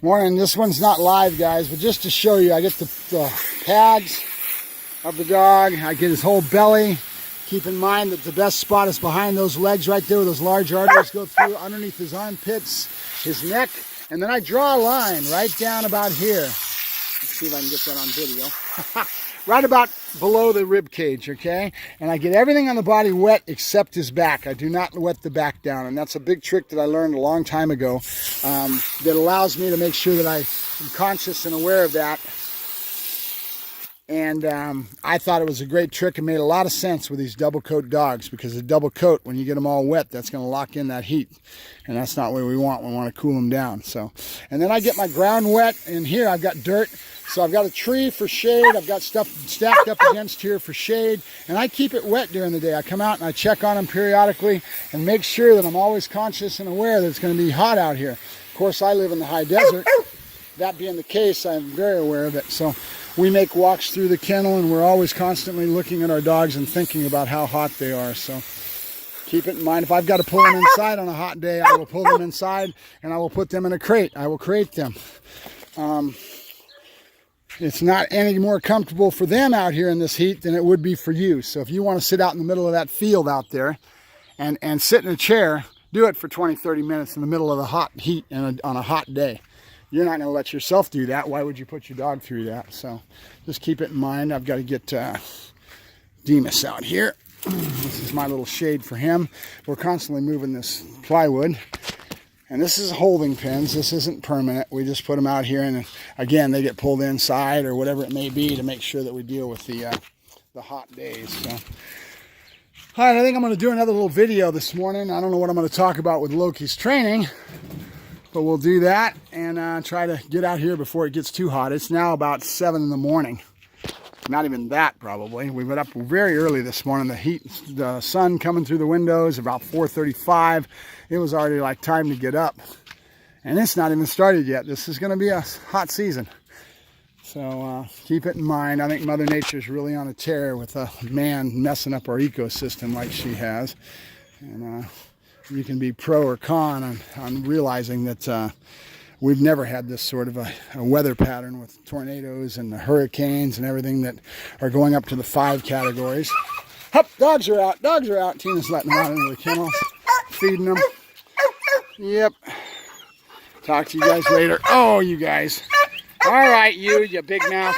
Morning. This one's not live, guys, but just to show you, I get the pads of the dog. I get his whole belly. Keep in mind that the best spot is behind those legs right there where those large arteries go through, underneath his armpits, his neck, and then I draw a line right down about here. Let's see if I can get that on video. Right about below the rib cage, okay? And I get everything on the body wet except his back. I do not wet the back down, and that's a big trick that I learned a long time ago that allows me to make sure that I am conscious and aware of that. And I thought it was a great trick and made a lot of sense with these double coat dogs, because the double coat, when you get them all wet, that's going to lock in that heat, and that's not what we want. We want to cool them down. So, and then I get my ground wet. In here I've got dirt, so I've got a tree for shade. I've got stuff stacked up against here for shade, and I keep it wet during the day. I come out and I check on them periodically and make sure that I'm always conscious and aware that it's going to be hot out here. Of course, I live in the high desert. That being the case, I'm very aware of it. So we make walks through the kennel, and we're always constantly looking at our dogs and thinking about how hot they are. So keep it in mind. If I've got to pull them inside on a hot day, I will pull them inside, and I will put them in a crate. I will crate them. It's not any more comfortable for them out here in this heat than it would be for you. So if you want to sit out in the middle of that field out there and sit in a chair, do it for 20-30 minutes in the middle of the hot heat on a hot day. You're not going to let yourself do that. Why would you put your dog through that? So just keep it in mind. I've got to get Demas out here. This is my little shade for him. We're constantly moving this plywood. And this is holding pens. This isn't permanent. We just put them out here, and again, they get pulled inside or whatever it may be to make sure that we deal with the hot days. So, all right, I think I'm going to do another little video this morning. I don't know what I'm going to talk about with Loki's training, but we'll do that and try to get out here before it gets too hot. It's now about 7 in the morning. Not even that, probably. We went up very early this morning. The sun coming through the windows about 4:35. It was already like time to get up. And it's not even started yet. This is going to be a hot season. So keep it in mind. I think Mother Nature's really on a tear with a man messing up our ecosystem like she has. And you can be pro or con on realizing that we've never had this sort of a weather pattern with tornadoes and the hurricanes and everything that are going up to the 5 categories. Hup, dogs are out. Dogs are out. Tina's letting them out into the kennels, feeding them. Yep. Talk to you guys later. Oh, you guys. All right, you big mouth.